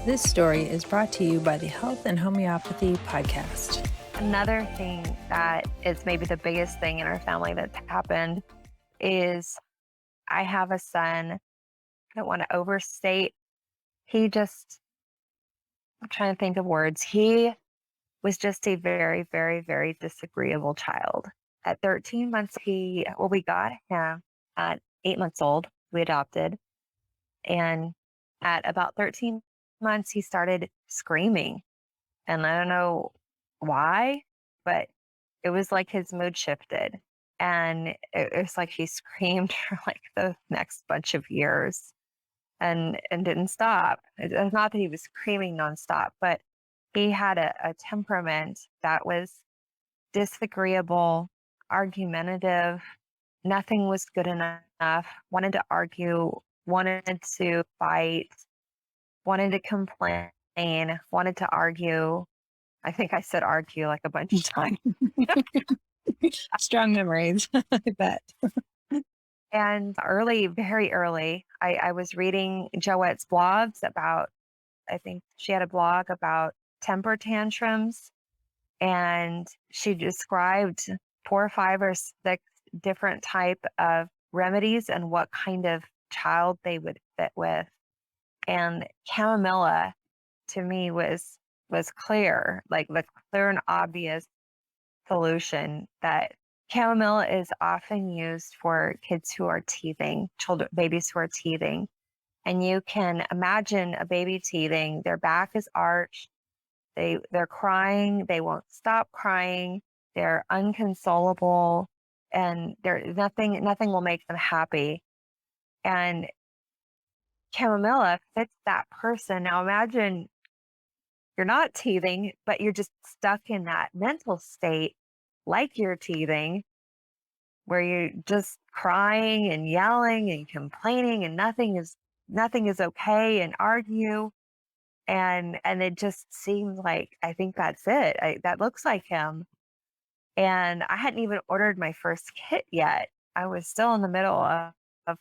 This story is brought to you by the Health and Homeopathy podcast. Another thing that is maybe the biggest thing in our family that's happened is I have a son. I don't want to overstate. I'm trying to think of words. He was just a very, very, very disagreeable child. At 13 months, we got him at 8 months old. We adopted. And at about 13 months, he started screaming. And I don't know why, but it was like his mood shifted. And it was like he screamed for like the next bunch of years and didn't stop. It's not that he was screaming nonstop, but he had a temperament that was disagreeable, argumentative. Nothing was good enough, wanted to argue, wanted to fight, wanted to complain, wanted to argue. I think I said argue like a bunch of times. Strong memories, I bet. And very early, I was reading Joette's blogs about, I think she had a blog about temper tantrums. And she described 4 or 5 or 6 different type of remedies and what kind of child they would fit with. And chamomilla to me was clear, like the clear and obvious solution. That chamomilla is often used for kids who are teething, babies who are teething. And you can imagine a baby teething, their back is arched, they're crying, they won't stop crying, they're unconsolable, and nothing will make them happy. And chamomilla fits that person. Now imagine you're not teething, but you're just stuck in that mental state like you're teething, where you're just crying and yelling and complaining and nothing is okay, and argue. And it just seemed like, I think that's it. That looks like him. And I hadn't even ordered my first kit yet. I was still in the middle of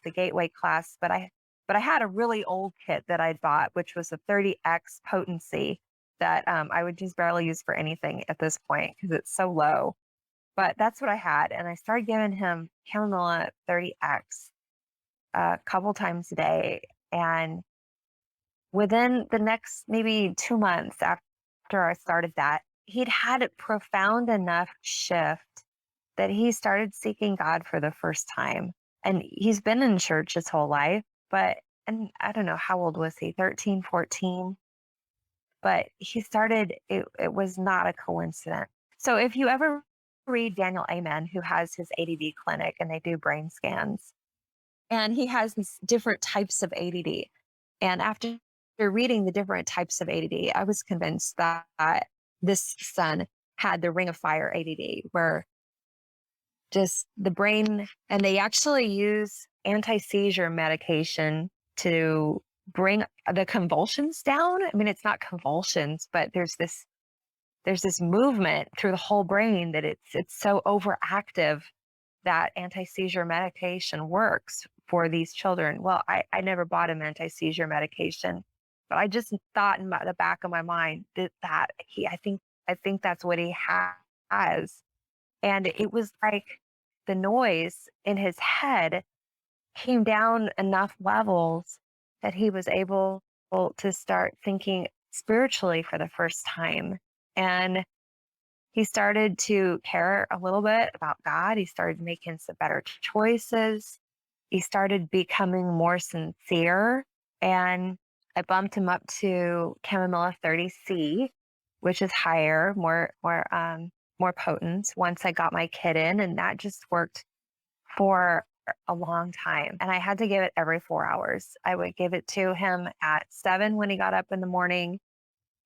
the gateway class, but I had a really old kit that I'd bought, which was a 30x potency that I would just barely use for anything at this point because it's so low. But that's what I had. And I started giving him chamomilla 30x a couple times a day. And within the next maybe 2 months after I started that, he'd had a profound enough shift that he started seeking God for the first time. And he's been in church his whole life, and I don't know, how old was he? 13, 14. But he started, it was not a coincidence. So if you ever read Daniel Amen, who has his ADD clinic and they do brain scans, and he has these different types of ADD. And after reading the different types of ADD, I was convinced that this son had the Ring of Fire ADD, where just the brain, and they actually use anti-seizure medication to bring the convulsions down. I mean, it's not convulsions, but there's this movement through the whole brain that it's so overactive that anti-seizure medication works for these children. Well, I never bought him anti-seizure medication, but I just thought in the back of my mind that I think that's what he has. And it was like the noise in his head came down enough levels that he was able to start thinking spiritually for the first time. And he started to care a little bit about God. He started making some better choices. He started becoming more sincere. And I bumped him up to chamomilla 30C, which is higher, more potent once I got my kit in. And that just worked for a long time. And I had to give it every 4 hours. I would give it to him at 7 when he got up in the morning,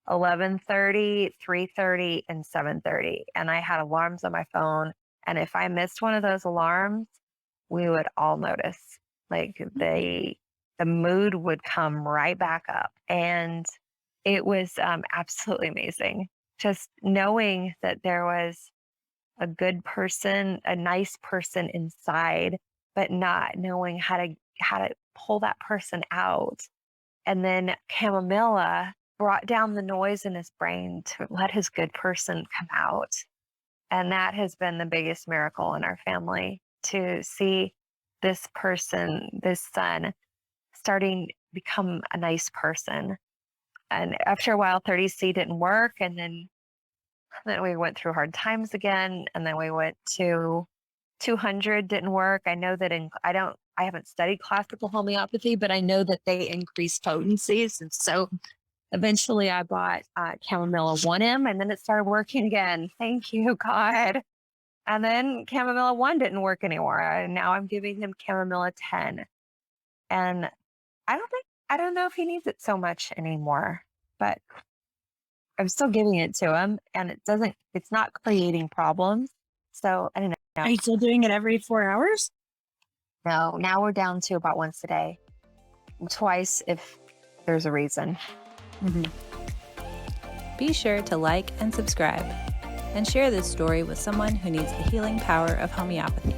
11:30, 3:30, and 7:30. And I had alarms on my phone. And if I missed one of those alarms, we would all notice. Like the mood would come right back up. And it was absolutely amazing. Just knowing that there was a good person, a nice person inside, but not knowing how to pull that person out. And then chamomilla brought down the noise in his brain to let his good person come out. And that has been the biggest miracle in our family, to see this person, this son, starting to become a nice person. And after a while, 30C didn't work. And then we went through hard times again. And then we went to 200, didn't work. I know that I haven't studied classical homeopathy, but I know that they increase potencies. And so eventually I bought Chamomilla 1M, and then it started working again. Thank you, God. And then Chamomilla 1 didn't work anymore. And now I'm giving him Chamomilla 10. And I don't know if he needs it so much anymore, but I'm still giving it to him, and it's not creating problems. So I don't know. Are you still doing it every 4 hours? No, now we're down to about once a day, twice if there's a reason. Be sure to like and subscribe, and share this story with someone who needs the healing power of homeopathy.